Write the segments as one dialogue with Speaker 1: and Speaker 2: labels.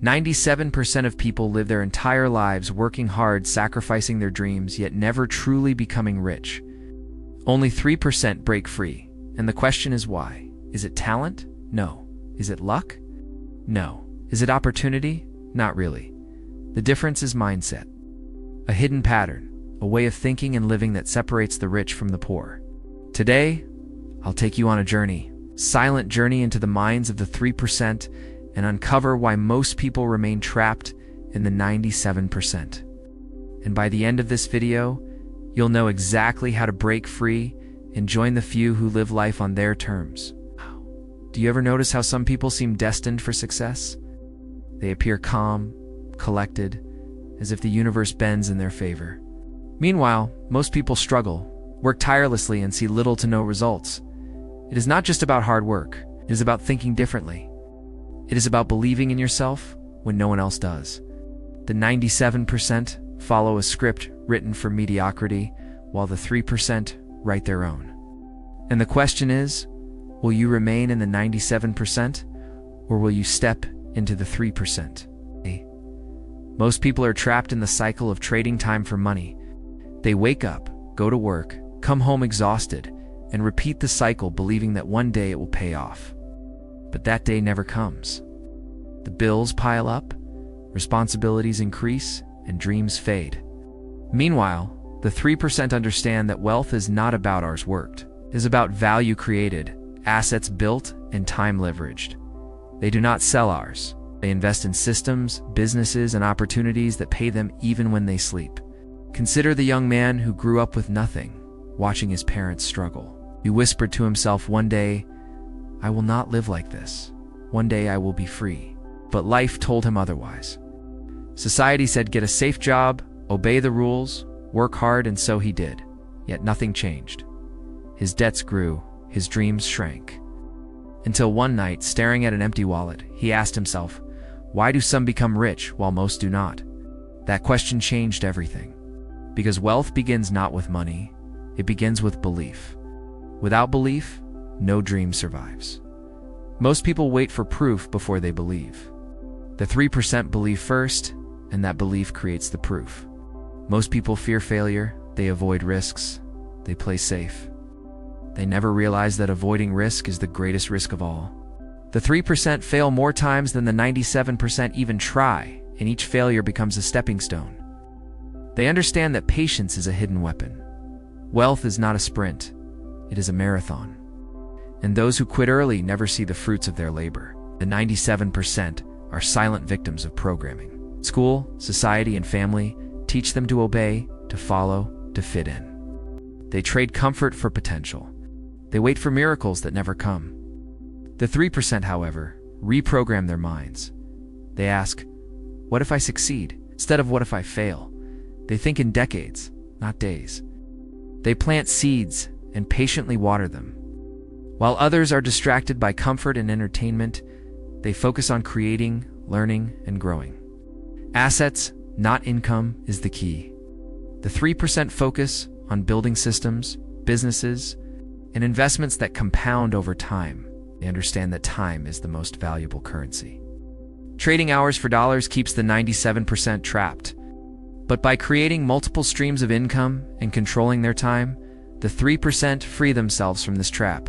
Speaker 1: 97% of people live their entire lives working hard, sacrificing their dreams, yet never truly becoming rich. Only 3% break free. And the question is why? Is it talent? No. Is it luck? No. Is it opportunity? Not really. The difference is mindset. A hidden pattern, a way of thinking and living that separates the rich from the poor. Today, I'll take you on a journey, silent journey into the minds of the 3%, and uncover why most people remain trapped in the 97%. And by the end of this video, you'll know exactly how to break free and join the few who live life on their terms. Do you ever notice how some people seem destined for success? They appear calm, collected, as if the universe bends in their favor. Meanwhile, most people struggle, work tirelessly, and see little to no results. It is not just about hard work. It is about thinking differently. It is about believing in yourself when no one else does. The 97% follow a script written for mediocrity, while the 3% write their own. And the question is, will you remain in the 97%, or will you step into the 3%? Most people are trapped in the cycle of trading time for money. They wake up, go to work, come home exhausted, and repeat the cycle, believing that one day it will pay off. But that day never comes. The bills pile up, responsibilities increase, and dreams fade. Meanwhile, the 3% understand that wealth is not about hours worked. It is about value created, assets built, and time leveraged. They do not sell hours. They invest in systems, businesses, and opportunities that pay them even when they sleep. Consider the young man who grew up with nothing, watching his parents struggle. He whispered to himself, one day, I will not live like this. One day I will be free. But life told him otherwise. Society said get a safe job, obey the rules, work hard, and so he did. Yet nothing changed. His debts grew, his dreams shrank. Until one night, staring at an empty wallet, he asked himself, why do some become rich while most do not? That question changed everything. Because wealth begins not with money, it begins with belief. Without belief, no dream survives. Most people wait for proof before they believe. The 3% believe first, and that belief creates the proof. Most people fear failure, they avoid risks, they play safe. They never realize that avoiding risk is the greatest risk of all. The 3% fail more times than the 97% even try, and each failure becomes a stepping stone. They understand that patience is a hidden weapon. Wealth is not a sprint, it is a marathon. And those who quit early never see the fruits of their labor. The 97% are silent victims of programming. School, society, and family teach them to obey, to follow, to fit in. They trade comfort for potential. They wait for miracles that never come. The 3%, however, reprogram their minds. They ask, what if I succeed, instead of what if I fail? They think in decades, not days. They plant seeds and patiently water them. While others are distracted by comfort and entertainment, they focus on creating, learning, and growing. Assets, not income, is the key. The 3% focus on building systems, businesses, and investments that compound over time. They understand that time is the most valuable currency. Trading hours for dollars keeps the 97% trapped. But by creating multiple streams of income and controlling their time, the 3% free themselves from this trap.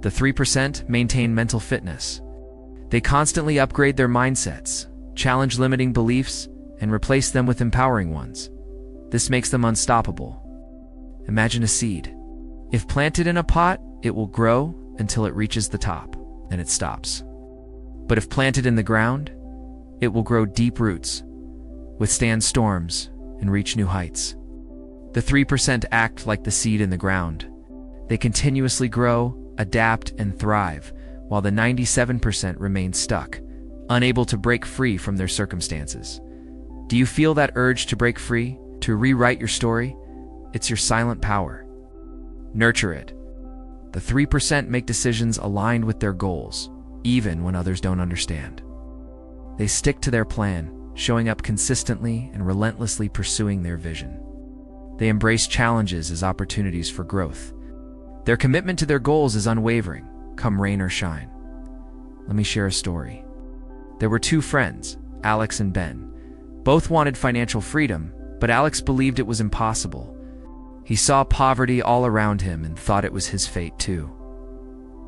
Speaker 1: The 3% maintain mental fitness. They constantly upgrade their mindsets, challenge limiting beliefs, and replace them with empowering ones. This makes them unstoppable. Imagine a seed. If planted in a pot, it will grow until it reaches the top, then it stops. But if planted in the ground, it will grow deep roots, withstand storms, and reach new heights. The 3% act like the seed in the ground. They continuously grow, adapt, and thrive, while the 97% remain stuck, unable to break free from their circumstances. Do you feel that urge to break free, to rewrite your story? It's your silent power. Nurture it. The 3% make decisions aligned with their goals, even when others don't understand. They stick to their plan, showing up consistently and relentlessly pursuing their vision. They embrace challenges as opportunities for growth. Their commitment to their goals is unwavering, come rain or shine. Let me share a story. There were two friends, Alex and Ben. Both wanted financial freedom, but Alex believed it was impossible. He saw poverty all around him and thought it was his fate too.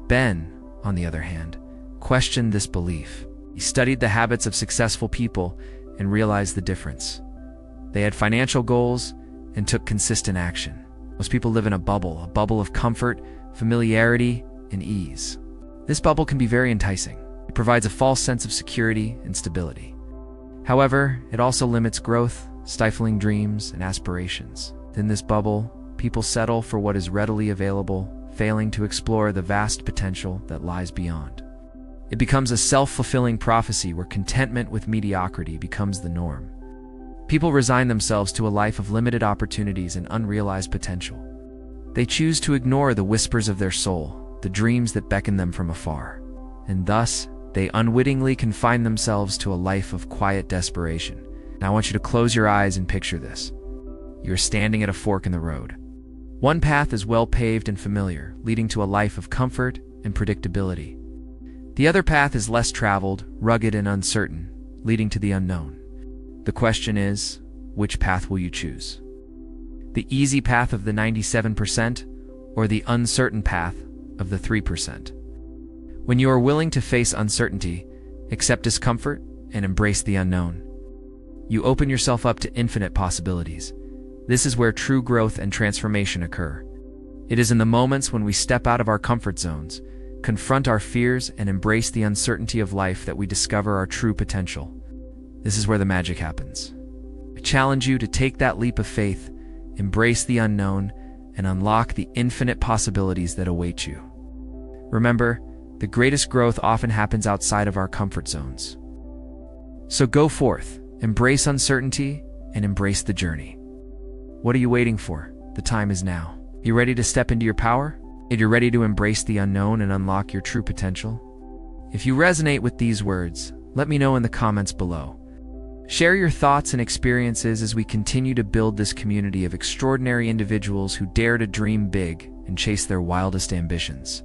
Speaker 1: Ben, on the other hand, questioned this belief. He studied the habits of successful people and realized the difference. They had financial goals and took consistent action. Most people live in a bubble of comfort, familiarity, and ease. This bubble can be very enticing. It provides a false sense of security and stability. However, it also limits growth, stifling dreams and aspirations. In this bubble, people settle for what is readily available, failing to explore the vast potential that lies beyond. It becomes a self-fulfilling prophecy where contentment with mediocrity becomes the norm. People resign themselves to a life of limited opportunities and unrealized potential. They choose to ignore the whispers of their soul, the dreams that beckon them from afar, and thus, they unwittingly confine themselves to a life of quiet desperation. Now I want you to close your eyes and picture this. You're standing at a fork in the road. One path is well-paved and familiar, leading to a life of comfort and predictability. The other path is less traveled, rugged and uncertain, leading to the unknown. The question is, which path will you choose? The easy path of the 97% or the uncertain path of the 3%? When you are willing to face uncertainty, accept discomfort, and embrace the unknown, you open yourself up to infinite possibilities. This is where true growth and transformation occur. It is in the moments when we step out of our comfort zones, confront our fears, and embrace the uncertainty of life that we discover our true potential. This is where the magic happens. I challenge you to take that leap of faith, embrace the unknown, and unlock the infinite possibilities that await you. Remember, the greatest growth often happens outside of our comfort zones. So go forth, embrace uncertainty, and embrace the journey. What are you waiting for? The time is now. You ready to step into your power? If you're ready to embrace the unknown and unlock your true potential? If you resonate with these words, let me know in the comments below. Share your thoughts and experiences as we continue to build this community of extraordinary individuals who dare to dream big and chase their wildest ambitions.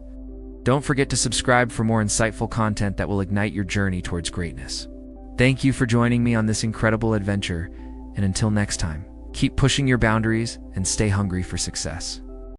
Speaker 1: Don't forget to subscribe for more insightful content that will ignite your journey towards greatness. Thank you for joining me on this incredible adventure, and until next time, keep pushing your boundaries and stay hungry for success.